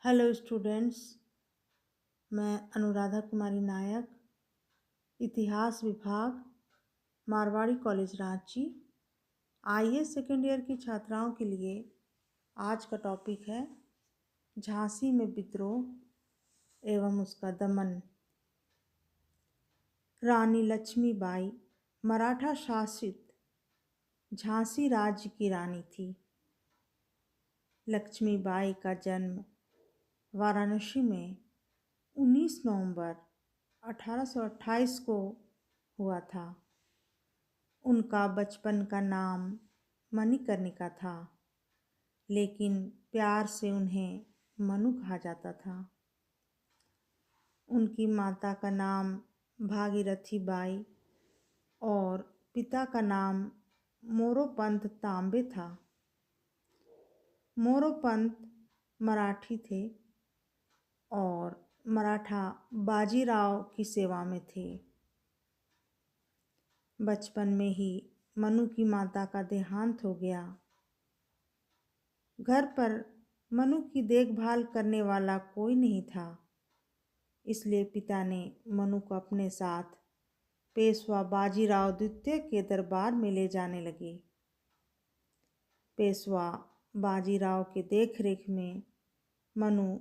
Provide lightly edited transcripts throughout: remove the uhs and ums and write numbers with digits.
Hello students. मैं अनुराधा कुमारी नायक, इतिहास विभाग, मारवाड़ी कॉलेज रांची। आईए सेकेंड ईयर की छात्राओं के लिए आज का टॉपिक है झांसी में विद्रोह एवं उसका दमन। रानी लक्ष्मीबाई मराठा शासित झांसी राज्य की रानी थी। लक्ष्मीबाई का जन्म वाराणसी में 19 नवंबर 1828 को हुआ था। उनका बचपन का नाम मणिकर्णिका था, लेकिन प्यार से उन्हें मनु कहा जाता था। उनकी माता का नाम भागीरथी बाई और पिता का नाम मोरोपंत तांबे था। मोरोपंत मराठी थे और मराठा बाजीराव की सेवा में थे। बचपन में ही मनु की माता का देहांत हो गया। घर पर मनु की देखभाल करने वाला कोई नहीं था, इसलिए पिता ने मनु को अपने साथ पेशवा बाजीराव द्वितीय के दरबार में ले जाने लगे। पेशवा बाजीराव के देखरेख में मनु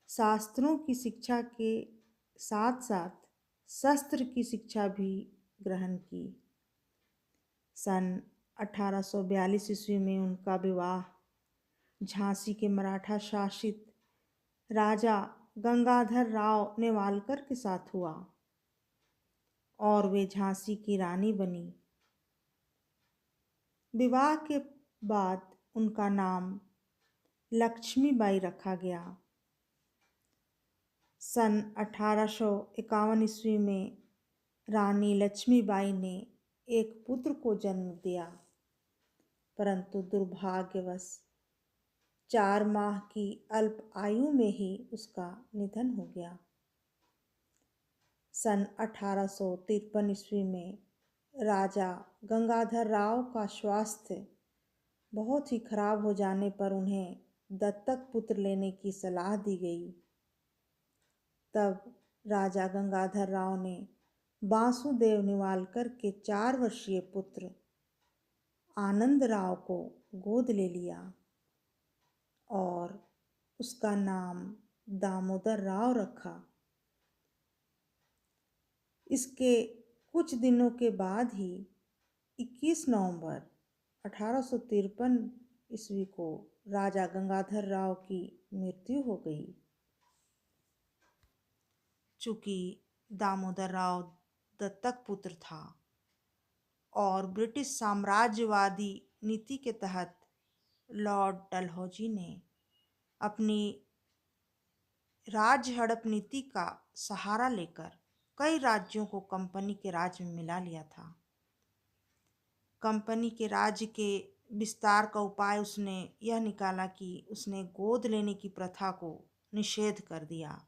शास्त्रों की शिक्षा के साथ साथ शस्त्र की शिक्षा भी ग्रहण की। सन 1842 ईस्वी में उनका विवाह झांसी के मराठा शासित राजा गंगाधर राव नेवालकर के साथ हुआ और वे झांसी की रानी बनी। विवाह के बाद उनका नाम लक्ष्मीबाई रखा गया। सन 1851 ईस्वी में रानी लक्ष्मीबाई ने एक पुत्र को जन्म दिया, परंतु दुर्भाग्यवश 4 माह की अल्प आयु में ही उसका निधन हो गया। सन 1853 ईस्वी में राजा गंगाधर राव का स्वास्थ्य बहुत ही खराब हो जाने पर उन्हें दत्तक पुत्र लेने की सलाह दी गई। तब राजा गंगाधर राव ने वासुदेव नेवालकर के 4 वर्षीय पुत्र आनंद राव को गोद ले लिया और उसका नाम दामोदर राव रखा। इसके कुछ दिनों के बाद ही 21 नवंबर 1853 ईस्वी को राजा गंगाधर राव की मृत्यु हो गई। चूंकि दामोदर राव दत्तक पुत्र था और ब्रिटिश साम्राज्यवादी नीति के तहत लॉर्ड डलहौजी ने अपनी राज्य हड़प नीति का सहारा लेकर कई राज्यों को कंपनी के राज में मिला लिया था। कंपनी के राज्य के विस्तार का उपाय उसने यह निकाला कि उसने गोद लेने की प्रथा को निषेध कर दिया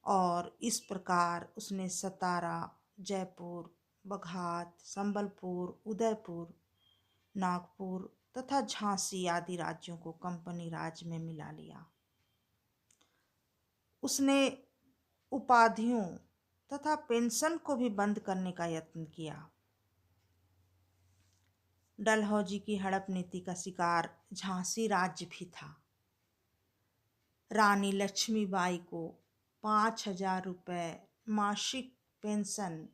और इस प्रकार उसने सतारा, जयपुर, बघात, संबलपुर, उदयपुर, नागपुर तथा झांसी आदि राज्यों को कंपनी राज में मिला लिया। उसने उपाधियों तथा पेंशन को भी बंद करने का यत्न किया। डलहौजी की हड़प नीति का शिकार झांसी राज्य भी था। रानी लक्ष्मीबाई को 5,000 रुपये मासिक पेंशन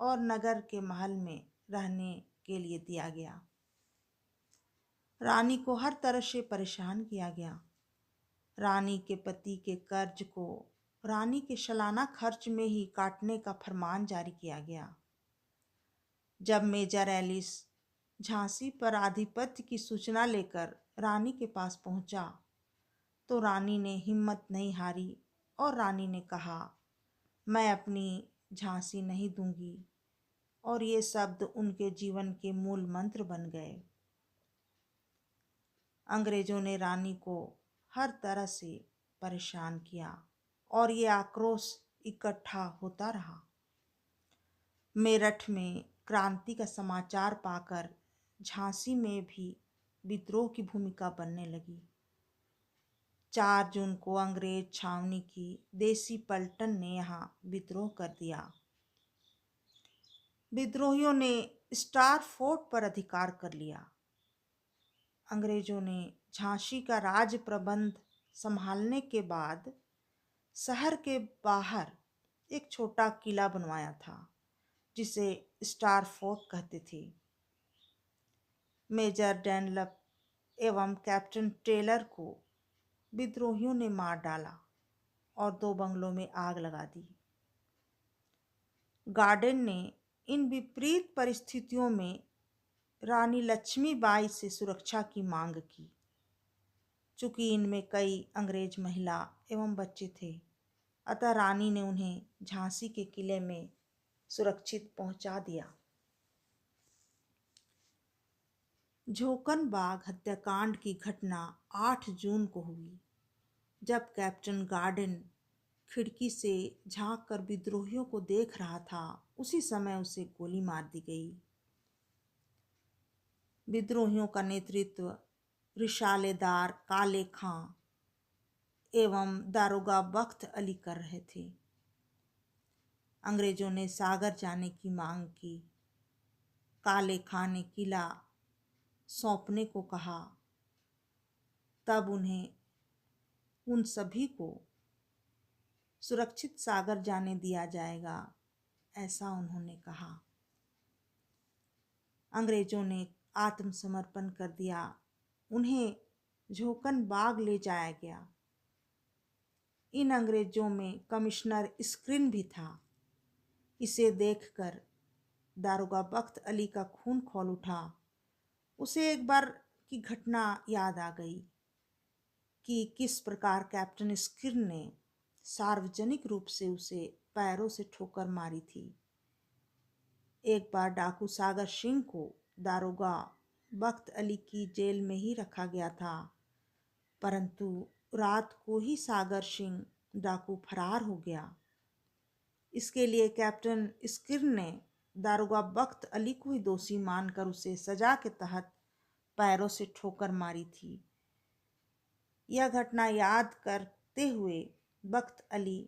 और नगर के महल में रहने के लिए दिया गया। रानी को हर तरह से परेशान किया गया। रानी के पति के कर्ज को रानी के सालाना खर्च में ही काटने का फरमान जारी किया गया। जब मेजर एलिस झांसी पर आधिपत्य की सूचना लेकर रानी के पास पहुंचा तो रानी ने हिम्मत नहीं हारी और रानी ने कहा, मैं अपनी झांसी नहीं दूंगी, और ये शब्द उनके जीवन के मूल मंत्र बन गए। अंग्रेजों ने रानी को हर तरह से परेशान किया और ये आक्रोश इकट्ठा होता रहा। मेरठ में क्रांति का समाचार पाकर झांसी में भी विद्रोह की भूमिका बनने लगी। 4 जून को अंग्रेज छावनी की देसी पलटन ने यहाँ विद्रोह कर दिया। विद्रोहियों ने स्टार फोर्ट पर अधिकार कर लिया। अंग्रेजों ने झांसी का राज प्रबंध संभालने के बाद शहर के बाहर एक छोटा किला बनवाया था जिसे स्टार फोर्ट कहते थे। मेजर डैनलप एवं कैप्टन टेलर को विद्रोहियों ने मार डाला और 2 बंगलों में आग लगा दी। गार्डन ने इन विपरीत परिस्थितियों में रानी लक्ष्मीबाई से सुरक्षा की मांग की। चूंकि इनमें कई अंग्रेज महिला एवं बच्चे थे, अतः रानी ने उन्हें झांसी के किले में सुरक्षित पहुंचा दिया। झोकन बाग हत्याकांड की घटना 8 जून को हुई। जब कैप्टन गार्डन खिड़की से झांक कर विद्रोहियों को देख रहा था, उसी समय उसे गोली मार दी गई। विद्रोहियों का नेतृत्व रिशालेदार काले खां एवं दारोगा बख्त अली कर रहे थे। अंग्रेजों ने सागर जाने की मांग की। काले खां ने किला सौंपने को कहा। तब उन्हें उन सभी को सुरक्षित सागर जाने दिया जाएगा, ऐसा उन्होंने कहा। अंग्रेजों ने आत्मसमर्पण कर दिया। उन्हें झोकन बाग ले जाया गया। इन अंग्रेजों में कमिश्नर स्क्रिन भी था। इसे देखकर दारोगा बख्त अली का खून खौल उठा। उसे एक बार की घटना याद आ गई कि किस प्रकार कैप्टन स्क्रिन ने सार्वजनिक रूप से उसे पैरों से ठोकर मारी थी। एक बार डाकू सागर सिंह को दारोगा बख्त अली की जेल में ही रखा गया था, परंतु रात को ही सागर सिंह डाकू फरार हो गया। इसके लिए कैप्टन स्क्रिन ने दारोगा बख्त अली को ही दोषी मानकर उसे सजा के तहत पैरों से ठोकर मारी थी। यह घटना याद करते हुए बख्त अली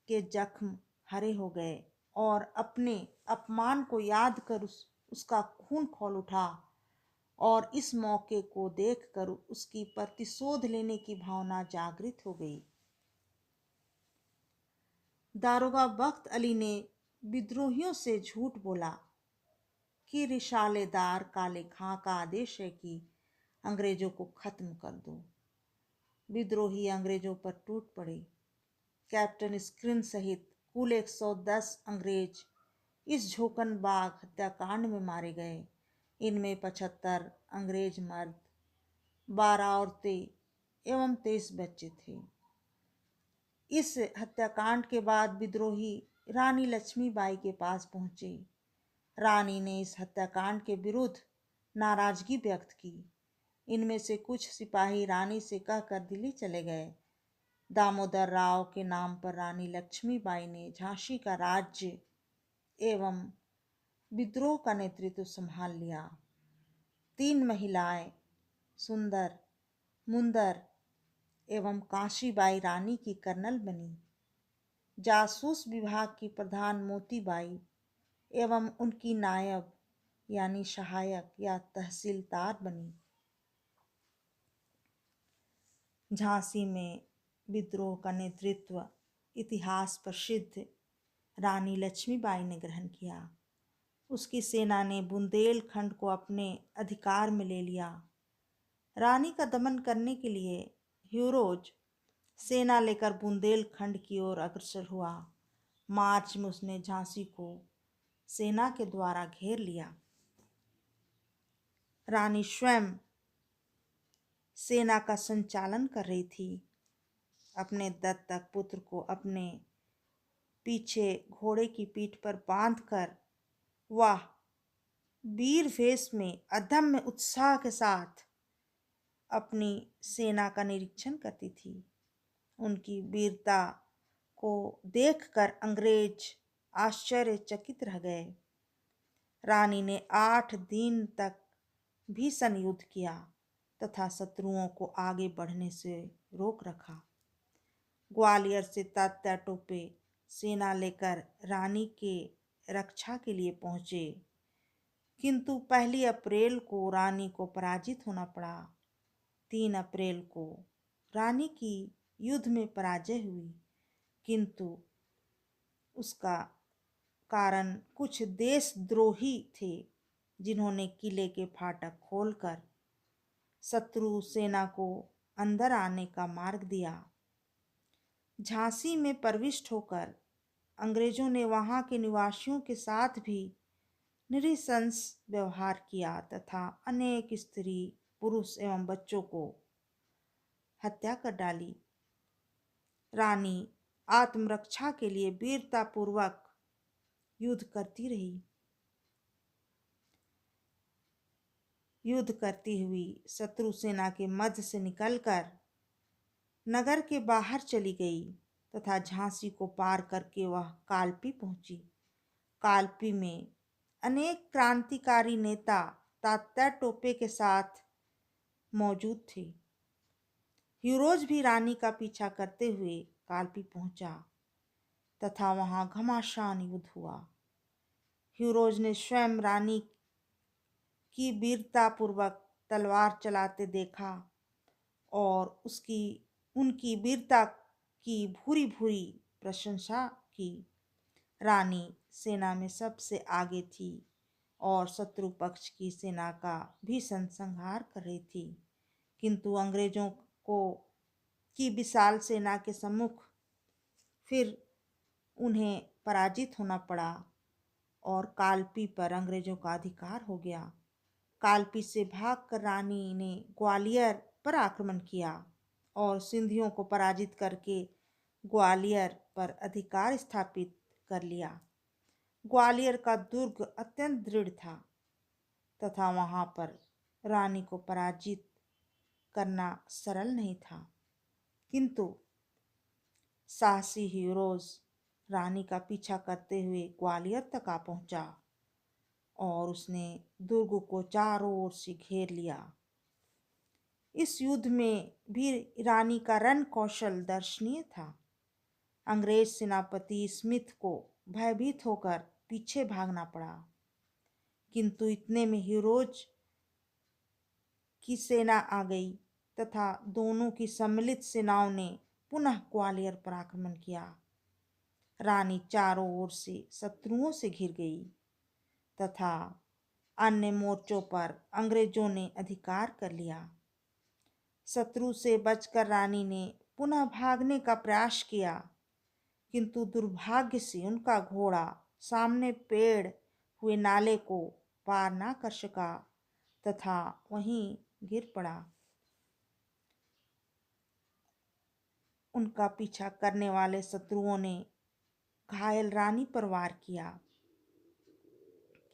के जख्म हरे हो गए और अपने अपमान को याद कर उसका खून खौल उठा और इस मौके को देखकर उसकी प्रतिशोध लेने की भावना जागृत हो गई। दारोगा बख्त अली ने विद्रोहियों से झूठ बोला कि रिशालेदार काले खां का आदेश है कि अंग्रेजों को खत्म कर दो। विद्रोही अंग्रेजों पर टूट पड़े। कैप्टन स्क्रिन सहित कुल 110 अंग्रेज इस झोकन बाग हत्याकांड में मारे गए। इनमें 75 अंग्रेज मर्द, 12 औरतें एवं 23 बच्चे थे। इस हत्याकांड के बाद विद्रोही रानी लक्ष्मीबाई के पास पहुंचे। रानी ने इस हत्याकांड के विरुद्ध नाराजगी व्यक्त की। इनमें से कुछ सिपाही रानी से कहकर दिल्ली चले गए। दामोदर राव के नाम पर रानी लक्ष्मीबाई ने झांसी का राज्य एवं विद्रोह का नेतृत्व संभाल लिया। 3 महिलाएं सुंदर, मुंदर एवं काशीबाई रानी की कर्नल बनी। जासूस विभाग की प्रधान मोतीबाई एवं उनकी नायब यानी सहायक या तहसीलदार बनी। झांसी में विद्रोह का नेतृत्व इतिहास प्रसिद्ध रानी लक्ष्मीबाई ने ग्रहण किया। उसकी सेना ने बुंदेलखंड को अपने अधिकार में ले लिया। रानी का दमन करने के लिए ह्यूरोज सेना लेकर बुंदेलखंड की ओर अग्रसर हुआ। मार्च में उसने झांसी को सेना के द्वारा घेर लिया। रानी स्वयं सेना का संचालन कर रही थी। अपने दत्तक पुत्र को अपने पीछे घोड़े की पीठ पर बांधकर वह वीर वेश में अदम्य उत्साह के साथ अपनी सेना का निरीक्षण करती थी। उनकी वीरता को देखकर अंग्रेज आश्चर्यचकित रह गए। रानी ने 8 दिन तक भीषण युद्ध किया। तथा शत्रुओं को आगे बढ़ने से रोक रखा। ग्वालियर से तात्या टोपे सेना लेकर रानी के रक्षा के लिए पहुंचे, किंतु 1 अप्रैल को रानी को पराजित होना पड़ा। 3 अप्रैल को रानी की युद्ध में पराजय हुई, किंतु उसका कारण कुछ देशद्रोही थे, जिन्होंने किले के फाटक खोलकर शत्रु सेना को अंदर आने का मार्ग दिया। झांसी में प्रविष्ट होकर अंग्रेजों ने वहां के निवासियों के साथ भी नृशंस व्यवहार किया तथा अनेक स्त्री, पुरुष एवं बच्चों को हत्या कर डाली। रानी आत्मरक्षा के लिए वीरतापूर्वक युद्ध करती रही। युद्ध करती हुई शत्रु सेना के मध्य से निकलकर नगर के बाहर चली गई तथा झांसी को पार करके वह कालपी पहुंची। कालपी में अनेक क्रांतिकारी नेता तात्या टोपे के साथ मौजूद थे। हीरोज भी रानी का पीछा करते हुए कालपी पहुंचा तथा वहां घमासान युद्ध हुआ। हीरोज ने स्वयं रानी की वीरतापूर्वक तलवार चलाते देखा और उनकी वीरता की भूरी भूरी प्रशंसा की। रानी सेना में सबसे आगे थी और शत्रु पक्ष की सेना का भीषण संहार कर रही थी, किंतु अंग्रेजों को की विशाल सेना के सम्मुख फिर उन्हें पराजित होना पड़ा और कालपी पर अंग्रेजों का अधिकार हो गया। कालपी से भागकर रानी ने ग्वालियर पर आक्रमण किया और सिंधियों को पराजित करके ग्वालियर पर अधिकार स्थापित कर लिया। ग्वालियर का दुर्ग अत्यंत दृढ़ था तथा वहां पर रानी को पराजित करना सरल नहीं था, किंतु साहसी हीरोज रानी का पीछा करते हुए ग्वालियर तक आ पहुंचा और उसने दुर्ग को चारों ओर से घेर लिया। इस युद्ध में भी रानी का रण कौशल दर्शनीय था। अंग्रेज सेनापति स्मिथ को भयभीत होकर पीछे भागना पड़ा, किंतु इतने में हीरोज की सेना आ गई तथा दोनों की सम्मिलित सेनाओं ने पुनः ग्वालियर पर आक्रमण किया। रानी चारों ओर से शत्रुओं से घिर गई तथा अन्य मोर्चों पर अंग्रेजों ने अधिकार कर लिया। शत्रु से बचकर रानी ने पुनः भागने का प्रयास किया, किंतु दुर्भाग्य से उनका घोड़ा सामने पेड़ हुए नाले को पार ना कर सका तथा वहीं गिर पड़ा। उनका पीछा करने वाले शत्रुओं ने घायल रानी पर वार किया,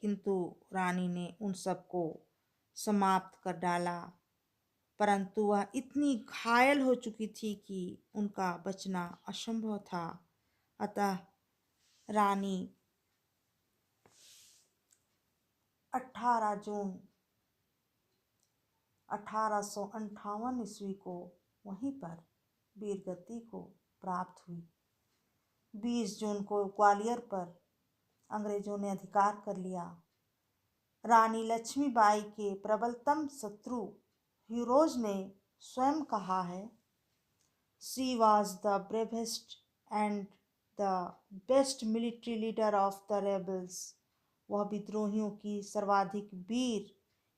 किंतु रानी ने उन सबको समाप्त कर डाला, परंतु वह इतनी घायल हो चुकी थी कि उनका बचना असंभव था। अतः रानी 18 जून 1858 ईस्वी को वहीं पर वीरगति को प्राप्त हुई। 20 जून को ग्वालियर पर अंग्रेजों ने अधिकार कर लिया। रानी लक्ष्मीबाई के प्रबलतम शत्रु हीरोज ने स्वयं कहा है, she was the bravest and the best military leader of the rebels. वह विद्रोहियों की सर्वाधिक वीर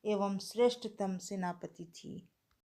एवं श्रेष्ठतम सेनापति थी।